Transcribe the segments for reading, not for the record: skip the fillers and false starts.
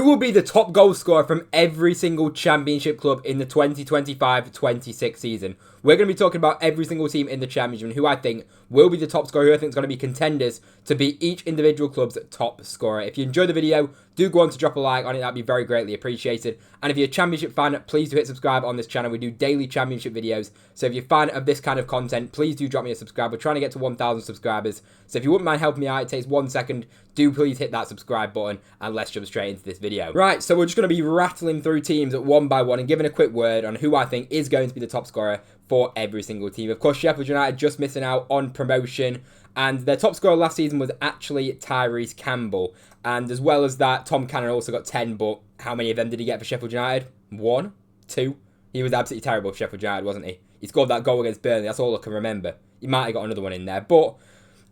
will be the top goal scorer from every single championship club in the 2025-26 season? We're going to be talking about every single team in the championship and who I think will be the top scorer, who I think is going to be contenders to be each individual club's top scorer. If you enjoyed the video, do go on to drop a like on it. That'd be very greatly appreciated. And if you're a championship fan, please do hit subscribe on this channel. We do daily championship videos. So if you're a fan of this kind of content, please do drop me a subscribe. We're trying to get to 1,000 subscribers. So if you wouldn't mind helping me out, it takes 1 second. Do please hit that subscribe button and let's jump straight into this video. Right, so we're just going to be rattling through teams one by one and giving a quick word on who I think is going to be the top scorer for every single team. Of course, Sheffield United just missing out on promotion, and their top scorer last season was actually Tyrese Campbell. And as well as that, Tom Cannon also got 10, but how many of them did he get for Sheffield United? 1? 2? He was absolutely terrible for Sheffield United, wasn't he? He scored that goal against Burnley, that's all I can remember. He might have got another one in there, but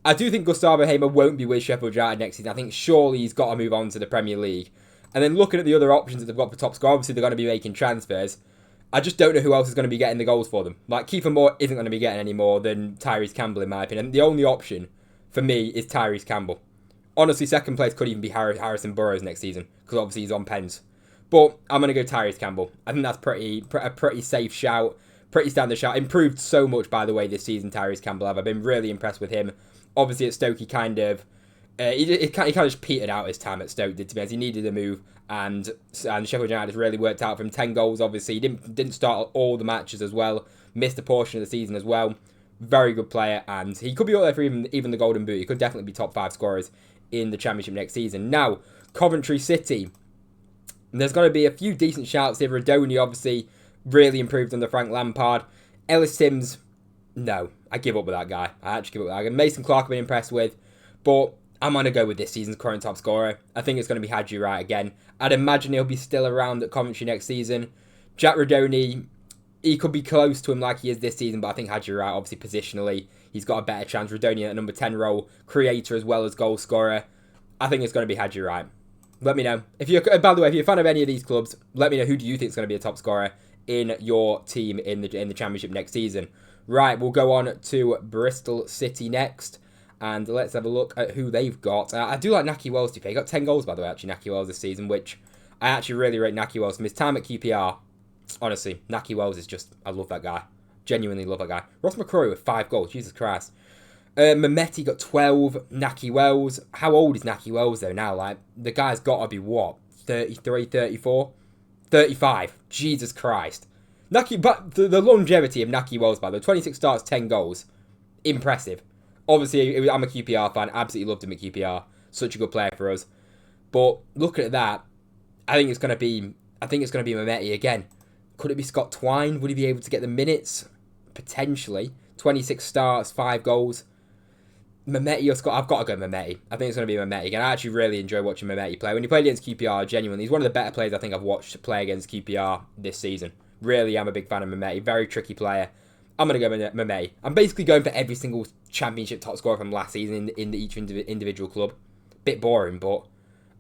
I do think Gustavo Hamer won't be with Sheffield United next season. I think surely he's got to move on to the Premier League. And then looking at the other options that they've got for top scorer, obviously they're going to be making transfers. I just don't know who else is going to be getting the goals for them. Like, Kiefer Moore isn't going to be getting any more than Tyrese Campbell, in my opinion. The only option for me is Tyrese Campbell. Honestly, second place could even be Harrison Burrows next season, because obviously he's on pens. But I'm going to go Tyrese Campbell. I think that's a pretty safe shout, pretty standard shout. Improved so much, by the way, this season, Tyrese Campbell. I've been really impressed with him. Obviously, at Stoke, he kind of just petered out his time at Stoke, to be honest. He needed a move, and Sheffield United has really worked out for him. 10 goals, obviously. He didn't start all the matches as well. Missed a portion of the season as well. Very good player, and he could be up there for even the Golden Boot. He could definitely be top 5 scorers in the Championship next season. Now, Coventry City. There's going to be a few decent shouts here. Radoni, obviously, really improved under Frank Lampard. Ellis Sims, no. I give up with that guy. I actually give up with that guy. Mason Clark I've been impressed with, but I'm going to go with this season's current top scorer. I think it's going to be Hadji Wright again. I'd imagine he'll be still around at Coventry next season. Jack Radoni, he could be close to him like he is this season, but I think Hadji Wright, obviously positionally, he's got a better chance. Radoni at number 10 role, creator as well as goal scorer. I think it's going to be Hadji Wright. Let me know. By the way, if you're a fan of any of these clubs, let me know who do you think is going to be a top scorer in your team in the Championship next season. Right, we'll go on to Bristol City next, and let's have a look at who they've got. I do like Nahki Wells to play. He got 10 goals, by the way, actually, Nahki Wells this season, which I actually really rate Nahki Wells. From his time at QPR, honestly, Nahki Wells is just, I love that guy. Genuinely love that guy. Ross McCrory with 5 goals, Jesus Christ. Mehmeti got 12, Nahki Wells. How old is Nahki Wells, though, now? Like, the guy's got to be, what, 33, 34? 35. Jesus Christ. But the longevity of Nahki Wells, by the way, 26 starts, 10 goals. Impressive. Obviously, I'm a QPR fan. Absolutely loved him at QPR. Such a good player for us. But looking at that, I think it's going to be Mehmeti again. Could it be Scott Twine? Would he be able to get the minutes? Potentially. 26 starts, 5 goals. Mehmeti or Scott? I've got to go Mehmeti. I think it's going to be Mehmeti again. I actually really enjoy watching Mehmeti play. When he played against QPR, genuinely, he's one of the better players I think I've watched play against QPR this season. Really am a big fan of Mehmeti. Very tricky player. I'm going to go Mehmeti. I'm basically going for every single Championship top scorer from last season in each individual club. Bit boring, but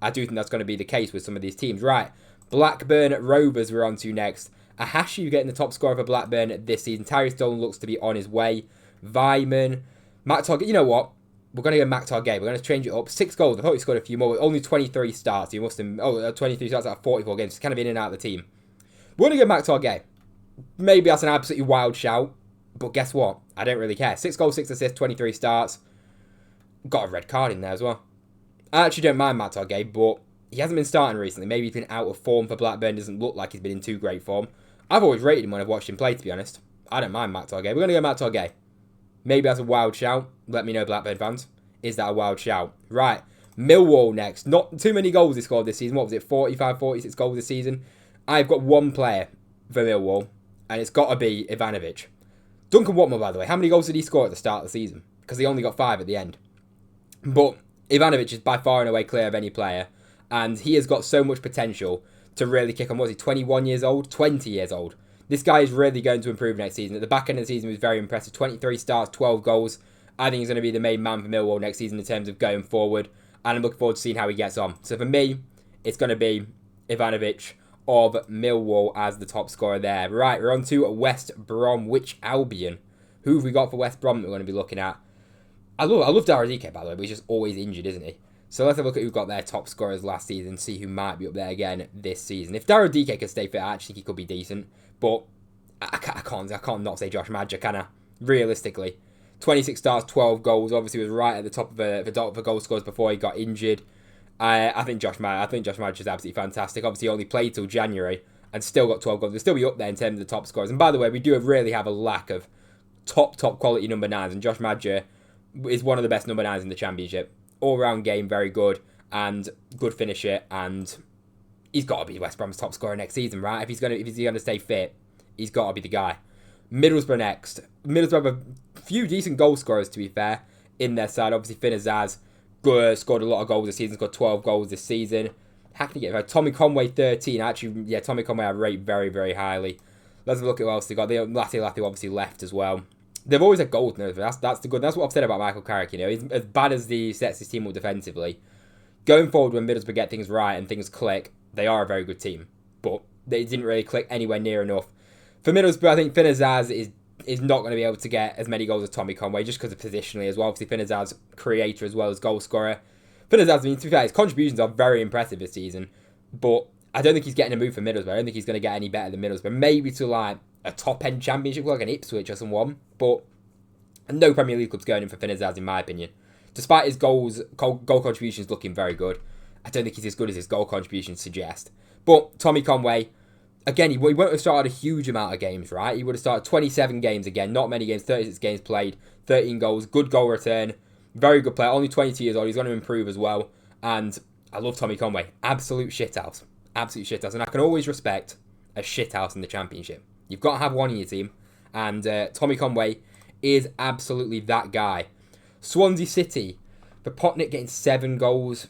I do think that's going to be the case with some of these teams. Right, Blackburn Rovers we're on to next. Ahashi getting the top scorer for Blackburn this season. Tyrese Dolan looks to be on his way. Weimann. Matt Target. You know what? We're going to go Matt Target. We're going to change it up. 6 goals. I thought he scored a few more. But only 23 starts. He must have... 23 starts out of 44 games. He's kind of in and out of the team. We're going to go Matt Target. Maybe that's an absolutely wild shout. But guess what? I don't really care. 6 goals, 6 assists, 23 starts. Got a red card in there as well. I actually don't mind Matt Target, but he hasn't been starting recently. Maybe he's been out of form for Blackburn. Doesn't look like he's been in too great form. I've always rated him when I've watched him play, to be honest. I don't mind Matt Target. We're going to go Matt Target. Maybe that's a wild shout. Let me know, Blackburn fans. Is that a wild shout? Right. Millwall next. Not too many goals he scored this season. What was it? 45, 46 goals this season. I've got one player for Millwall, and it's got to be Ivanovic. Duncan Watmore, by the way. How many goals did he score at the start of the season? Because he only got 5 at the end. But Ivanovic is by far and away clear of any player, and he has got so much potential to really kick on. Was he 21 years old? 20 years old. This guy is really going to improve next season. At the back end of the season, he was very impressive. 23 starts, 12 goals. I think he's going to be the main man for Millwall next season in terms of going forward, and I'm looking forward to seeing how he gets on. So for me, it's going to be Ivanovic of Millwall as the top scorer there. Right, we're on to West Bromwich Albion. Who have we got for West Brom that we're going to be looking at? I love Darazike, by the way, but he's just always injured, isn't he? So let's have a look at who got their top scorers last season, see who might be up there again this season. If Daryl DK can stay fit, I actually think he could be decent. But I can't not say Josh Madger, can I? Realistically. 26 starts, 12 goals. Obviously, was right at the top of the goal scorers before he got injured. I think Josh Madger is absolutely fantastic. Obviously, he only played till January and still got 12 goals. He'll still be up there in terms of the top scorers. And by the way, we do really have a lack of top quality number 9s. And Josh Madger is one of the best number 9s in the Championship. All-round game, very good. And good finisher. And he's got to be West Brom's top scorer next season, right? If he's gonna stay fit, he's got to be the guy. Middlesbrough next. Middlesbrough have a few decent goal scorers, to be fair, in their side. Obviously, Finn Azaz scored a lot of goals this season, scored 12 goals this season. How can you get it? Tommy Conway, 13. Actually, yeah, Tommy Conway I rate very, very highly. Let's have a look at who else they got. Latty obviously left as well. They've always had goals. That's what I've said about Michael Carrick. You know, he's as bad as he sets his team up defensively. Going forward, when Middlesbrough get things right and things click, they are a very good team. But they didn't really click anywhere near enough. For Middlesbrough, I think Finn Azaz is not going to be able to get as many goals as Tommy Conway, just because of positionally as well. Obviously, Finn Azaz, creator as well as goal scorer. Finn Azaz, I mean, to be fair, his contributions are very impressive this season, but I don't think he's getting a move for Middlesbrough. I don't think he's going to get any better than Middlesbrough. Maybe to like a top-end championship, like an Ipswich or someone, but no Premier League club's going in for Finn Azaz, in my opinion. Despite his goal contributions looking very good, I don't think he's as good as his goal contributions suggest. But Tommy Conway, again, he won't have started a huge amount of games, right? He would have started 27 games again, not many games, 36 games played, 13 goals, good goal return, very good player, only 22 years old, he's going to improve as well. And I love Tommy Conway, absolute shithouse, and I can always respect a shithouse in the Championship. You've got to have one in your team, and Tommy Conway is absolutely that guy. Swansea City, for Potnick getting 7 goals.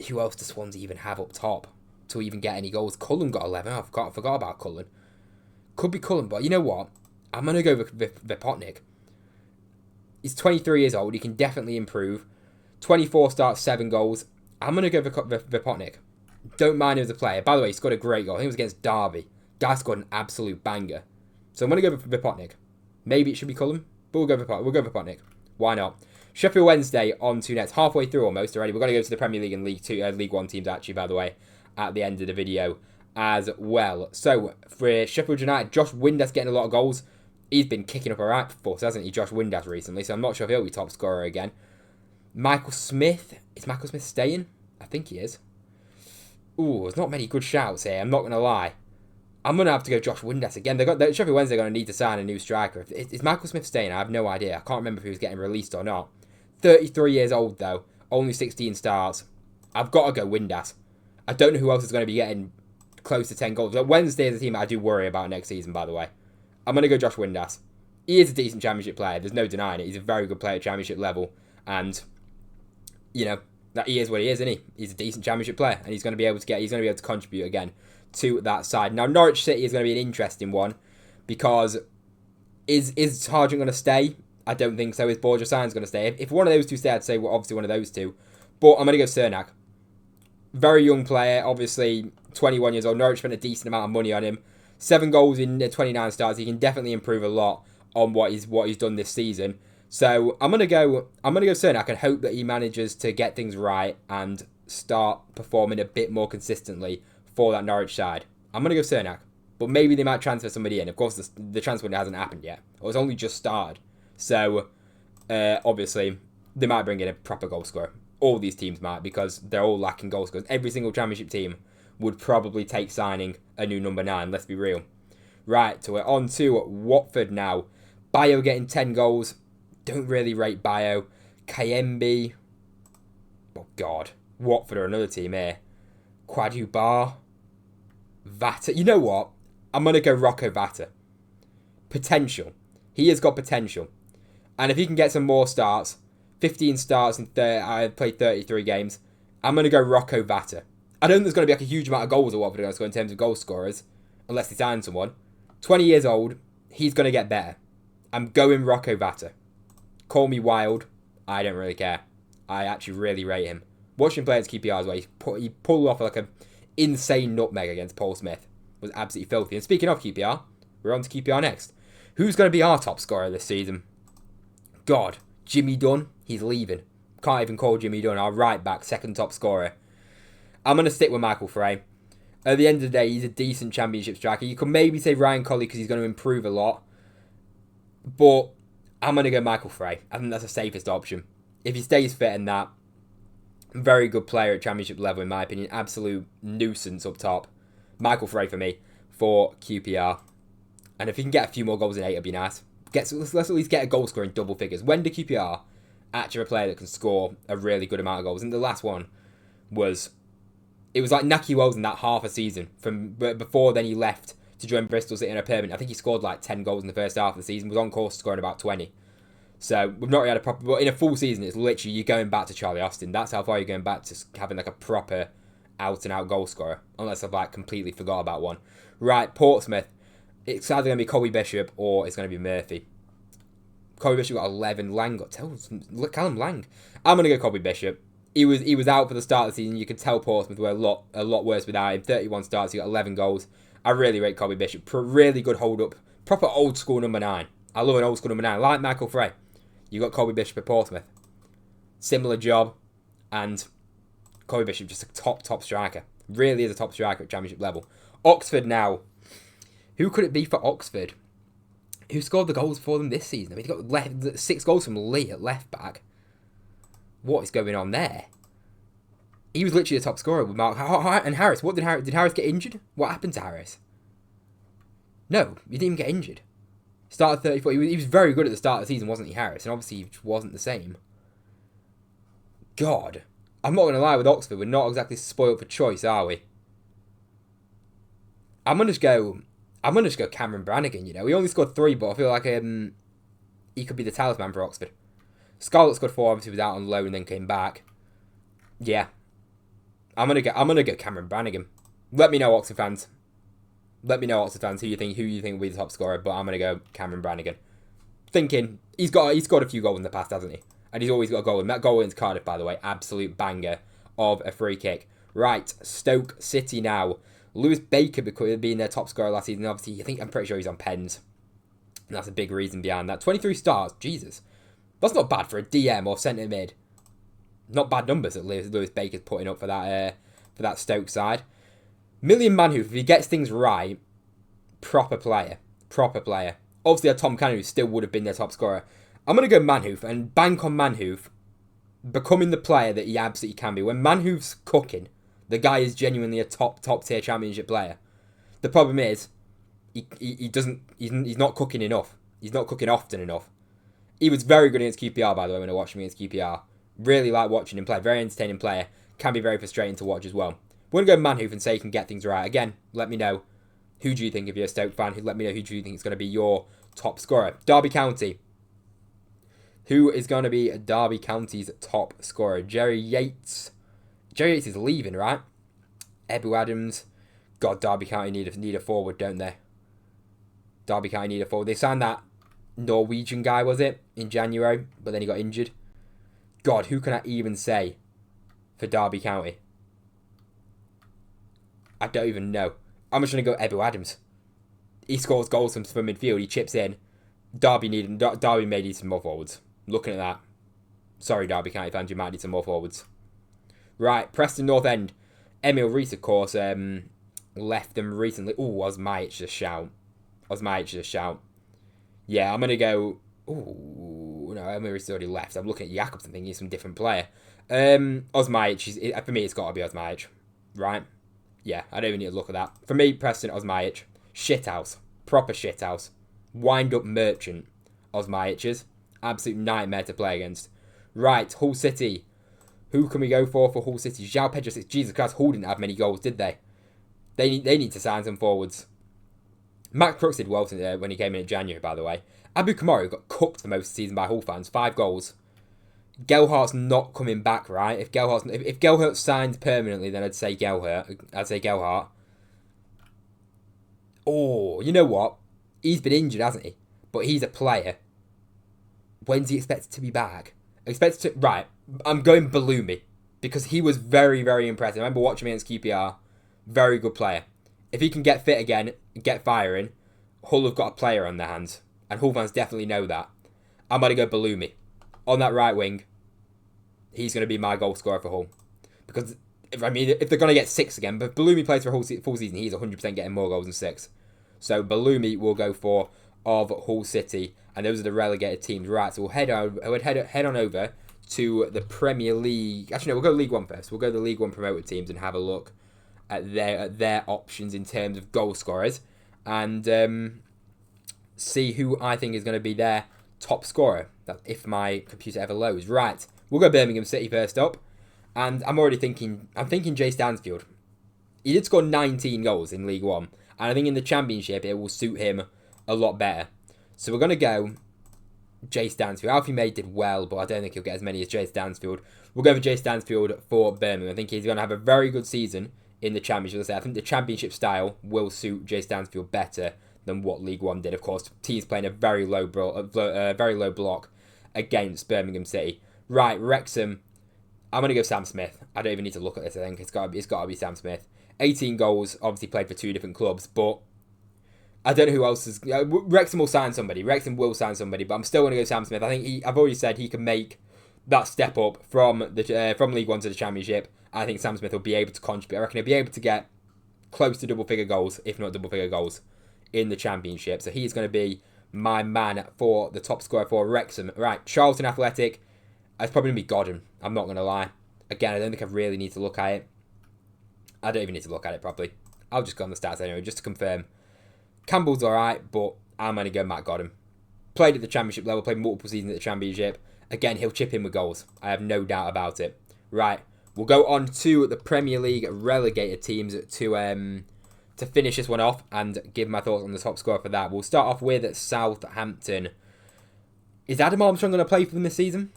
Who else does Swansea even have up top to even get any goals? Cullen got 11. I forgot about Cullen. Could be Cullen, but you know what? I'm going to go with Potnick. He's 23 years old. He can definitely improve. 24 starts, 7 goals. I'm going to go with Potnick. Don't mind him as a player. By the way, he scored a great goal. I think it was against Derby. Guy scored an absolute banger. So I'm going to go with Potnick. Maybe it should be Cullen, but we'll go with Potnick. Why not? Sheffield Wednesday on to next. Halfway through almost already. We're going to go to the Premier League and League One teams actually, by the way, at the end of the video as well. So for Sheffield United, Josh Windass getting a lot of goals. He's been kicking up a right force, hasn't he, Josh Windass recently? So I'm not sure if he'll be top scorer again. Michael Smith. Is Michael Smith staying? I think he is. Ooh, there's not many good shouts here. I'm not going to lie. I'm going to have to go Josh Windass again. Sheffield Wednesday are going to need to sign a new striker. Is Michael Smith staying? I have no idea. I can't remember if he was getting released or not. 33 years old, though. Only 16 starts. I've got to go Windass. I don't know who else is going to be getting close to 10 goals. Wednesday is a team I do worry about next season, by the way. I'm going to go Josh Windass. He is a decent Championship player. There's no denying it. He's a very good player at Championship level. And, you know, that he is what he is, isn't he? He's a decent Championship player. And he's going to be able to contribute again to that side. Now, Norwich City is going to be an interesting one. Because is Sargent going to stay? I don't think so. Is Borja Sainz going to stay? If one of those two stay, I'd say obviously one of those two. But I'm going to go Cernak. Very young player, obviously 21 years old. Norwich spent a decent amount of money on him. 7 goals in 29 starts. He can definitely improve a lot on what he's done this season. So I'm gonna go Cernak and hope that he manages to get things right and start performing a bit more consistently for that Norwich side. I'm gonna go Cernak, but maybe they might transfer somebody in. Of course, the transfer window hasn't happened yet, or it's only just started. So obviously they might bring in a proper goal scorer. All these teams might, because they're all lacking goal scorers. Every single Championship team would probably take signing a new number 9, let's be real. Right, so we're on to Watford now. Bayo getting 10 goals. Don't really rate Bayo. Kayembe. Oh, God. Watford are another team here. Quadubar. Vata. You know what? I'm going to go Rocco Vata. Potential. He has got potential. And if he can get some more starts, 15 starts and I played 33 games, I'm going to go Rocco Vata. I don't think there's going to be like a huge amount of goals at Watford are going to score in terms of goal scorers, unless they sign someone. 20 years old, he's going to get better. I'm going Rocco Vata. Call me wild, I don't really care. I actually really rate him. Watching players QPR as well, he pulled off like an insane nutmeg against Paul Smith. It was absolutely filthy. And speaking of QPR, we're on to QPR next. Who's going to be our top scorer this season? God, Jimmy Dunn, he's leaving. Can't even call Jimmy Dunn our right back, second top scorer. I'm going to stick with Michael Frey. At the end of the day, he's a decent Championship striker. You could maybe say Ryan Colley because he's going to improve a lot. But I'm going to go Michael Frey. I think that's the safest option. If he stays fit and that, very good player at Championship level in my opinion. Absolute nuisance up top. Michael Frey for me for QPR. And if he can get a few more goals in 8, it'd be nice. Let's at least get a goal scorer in double figures. When do QPR actually have a player that can score a really good amount of goals? And the last one was... It was like Naki Wells in that half a season. From before then he left to join Bristol City in a permanent. I think he scored like 10 goals in the first half of the season. Was on course to scoring about 20. So we've not really had a proper... But in a full season, it's literally you're going back to Charlie Austin. That's how far you're going back to having like a proper out-and-out goal scorer. Unless I've like completely forgot about one. Right, Portsmouth. It's either going to be Colby Bishop or it's going to be Murphy. Colby Bishop got 11. Lang got... Callum Lang. I'm going to go Colby Bishop. He was out for the start of the season. You could tell Portsmouth were a lot worse without him. 31 starts, he got 11 goals. I really rate Colby Bishop. Really good hold-up. Proper old-school number 9. I love an old-school number 9. Like Michael Frey. You got Colby Bishop at Portsmouth. Similar job. And Colby Bishop just a top striker. Really is a top striker at Championship level. Oxford now. Who could it be for Oxford? Who scored the goals for them this season? I mean, he got 6 goals from Lee at left back. What is going on there? He was literally the top scorer with Mark and Harris. Did Harris get injured? What happened to Harris? No, he didn't even get injured. Started 34. He was very good at the start of the season, wasn't he, Harris? And obviously he wasn't the same. God. I'm not going to lie, with Oxford, we're not exactly spoiled for choice, are we? I'm going to just go Cameron Brannigan, you know. He only scored 3, but I feel like he could be the talisman for Oxford. Scarlett scored 4, obviously was out on loan and then came back. Yeah. I'm gonna go Cameron Brannigan. Let me know, Oxford fans. Let me know, Oxford fans, who you think will be the top scorer, but I'm gonna go Cameron Brannigan. Thinking he's scored a few goals in the past, hasn't he? And he's always got a goal. And that goal against Cardiff, by the way, absolute banger of a free kick. Right, Stoke City now. Lewis Baker being their top scorer last season. Obviously, I'm pretty sure he's on pens. And that's a big reason behind that. 23 starts, Jesus. That's not bad for a DM or centre mid. Not bad numbers that Lewis Baker's putting up for that Stoke side. Million Manhoof, if he gets things right, proper player. Obviously, Tom Cannon still would have been their top scorer. I'm going to go Manhoof and bank on Manhoof becoming the player that he absolutely can be. When Manhoof's cooking, the guy is genuinely a top tier Championship player. The problem is, he's not cooking enough. He's not cooking often enough. He was very good against QPR, by the way, when I watched him against QPR. Really like watching him play. Very entertaining player. Can be very frustrating to watch as well. We're going to go Manhoof and say he can get things right. Again, let me know. Who do you think, if you're a Stoke fan? Let me know who do you think is going to be your top scorer. Derby County. Who is going to be Derby County's top scorer? Jerry Yates. Jerry Yates is leaving, right? Ebu Adams. God, Derby County need a forward, don't they? Derby County need a forward. They signed that Norwegian guy, was it? In January, but then he got injured. God, who can I even say for Derby County? I don't even know. I'm just going to go Ebu Adams. He scores goals from midfield. He chips in. Derby may need some more forwards. Looking at that. Sorry, Derby County fans, you might need some more forwards. Right, Preston North End. Emil Rees, of course, left them recently. Ooh, Osmajic a shout. Yeah, I'm going to go... Ooh, no, Emil Rees already left. I'm looking at Jakobsen thinking he's some different player. Osmajic, for me, it's got to be Osmajic. Right? Yeah, I don't even need to look at that. For me, Preston, Osmajic. Shithouse. Proper shithouse. Wind-up merchant. Osmajic. Absolute nightmare to play against. Right, Hull City. Who can we go for Hull City? João Pedro. Jesus Christ, Hull didn't have many goals, did they? They need to sign some forwards. Matt Crooks did well when he came in January, by the way. Abu Kamara got cooked for most of the season by Hull fans. 5 goals. Gelhardt's not coming back, right? If Gelhardt signs permanently, then I'd say Gelhardt. Oh, you know what? He's been injured, hasn't he? But he's a player. When's he expected to be back? Right, I'm going Balumi. Because he was very, very impressive. I remember watching him against QPR. Very good player. If he can get fit again, get firing, Hull have got a player on their hands. And Hull fans definitely know that. I'm going to go Balumi. On that right wing. he's going to be my goal scorer for Hull. Because, if they're going to get 6 again, but Bellumi plays for a full season, he's 100% getting more goals than 6. So Bellumi will go for of Hull City, and those are the relegated teams. Right, so we'll head on over to the Premier League. Actually, no, we'll go League One first. We'll go to the League One promoted teams and have a look at their options in terms of goal scorers, and see who I think is going to be their top scorer. That if my computer ever loads. Right, we'll go Birmingham City first up, and I'm thinking Jay Stansfield. He did score 19 goals in League One, and I think in the Championship it will suit him a lot better. So we're going to go Jay Stansfield. Alfie May did well, but I don't think he'll get as many as Jay Stansfield. We'll go for Jay Stansfield for Birmingham. I think he's going to have a very good season in the Championship. I think the Championship style will suit Jay Stansfield better than what League One did. Of course, teams playing a very low block against Birmingham City. Right, Wrexham. I'm going to go Sam Smith. I don't even need to look at this. I think it's got to be Sam Smith. 18 goals. Obviously played for 2 different clubs, but I don't know who else is. Wrexham will sign somebody. But I'm still going to go Sam Smith. I think I've already said he can make that step up from League One to the Championship. I think Sam Smith will be able to contribute. I reckon he'll be able to get close to double-figure goals, if not double-figure goals, in the Championship. So he's going to be my man for the top scorer for Wrexham. Right, Charlton Athletic. It's probably going to be Godden. I'm not going to lie. Again, I don't think I really need to look at it. I don't even need to look at it properly. I'll just go on the stats anyway, just to confirm. Campbell's alright, but I'm going to go Matt Godden. Played at the Championship level, played multiple seasons at the Championship. Again, he'll chip in with goals. I have no doubt about it. Right, we'll go on to the Premier League relegated teams to finish this one off and give my thoughts on the top scorer for that. We'll start off with Southampton. Is Adam Armstrong going to play for them this season?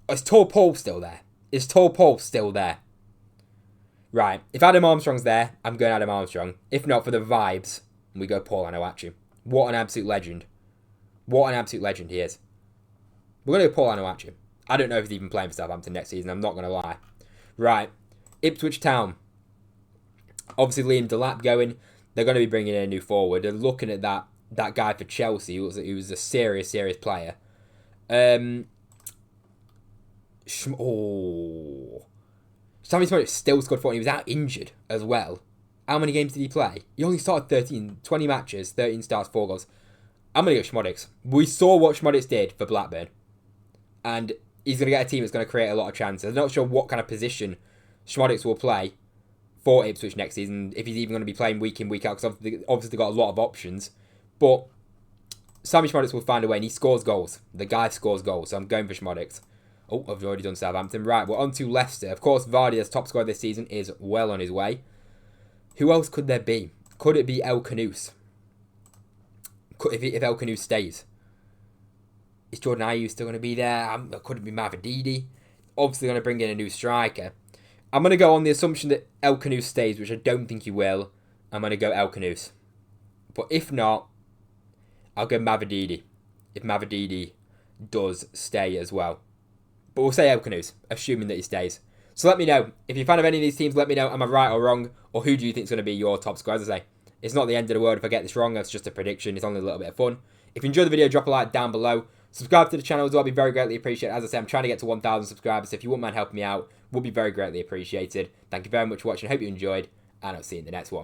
Is Tor Paul still there? Right, if Adam Armstrong's there, I'm going Adam Armstrong. If not, for the vibes, we go Paul Anuachu. What an absolute legend. He is. We're going to go Paul Anuachu. I don't know if he's even playing for Southampton next season, I'm not going to lie. Right, Ipswich Town. Obviously, Liam Delap going. They're going to be bringing in a new forward. They're looking at that guy for Chelsea, who was a serious player. Sammy Smollett still scored 40. He was out injured as well. How many games did he play? He only started 20 matches, 13 starts, 4 goals. I'm going to go Schmodix. We saw what Schmodix did for Blackburn. And he's going to get a team that's going to create a lot of chances. I'm not sure what kind of position Schmodix will play for Ipswich next season, if he's even going to be playing week in, week out, because obviously they've got a lot of options. But Sammy Schmodix will find a way, and he scores goals. The guy scores goals, so I'm going for Schmodix. Oh, I've already done Southampton. Right, we're on to Leicester. Of course, Vardy, as top scorer this season, is well on his way. Who else could there be? Could it be El Canouse? If El Canouse stays. Is Jordan Ayew still going to be there? Could it be Mavididi? Obviously going to bring in a new striker. I'm going to go on the assumption that El Canouse stays, which I don't think he will. I'm going to go El Canouse. But if not, I'll go Mavididi. If Mavididi does stay as well. But we'll say El Canouse, assuming that he stays. So let me know. If you're a fan of any of these teams, let me know. Am I right or wrong? Or who do you think is going to be your top scorer? As I say, it's not the end of the world if I get this wrong. That's just a prediction. It's only a little bit of fun. If you enjoyed the video, drop a like down below. Subscribe to the channel as well. I'd be very greatly appreciated. As I say, I'm trying to get to 1,000 subscribers. So if you wouldn't mind helping me out, would be very greatly appreciated. Thank you very much for watching. I hope you enjoyed. And I'll see you in the next one.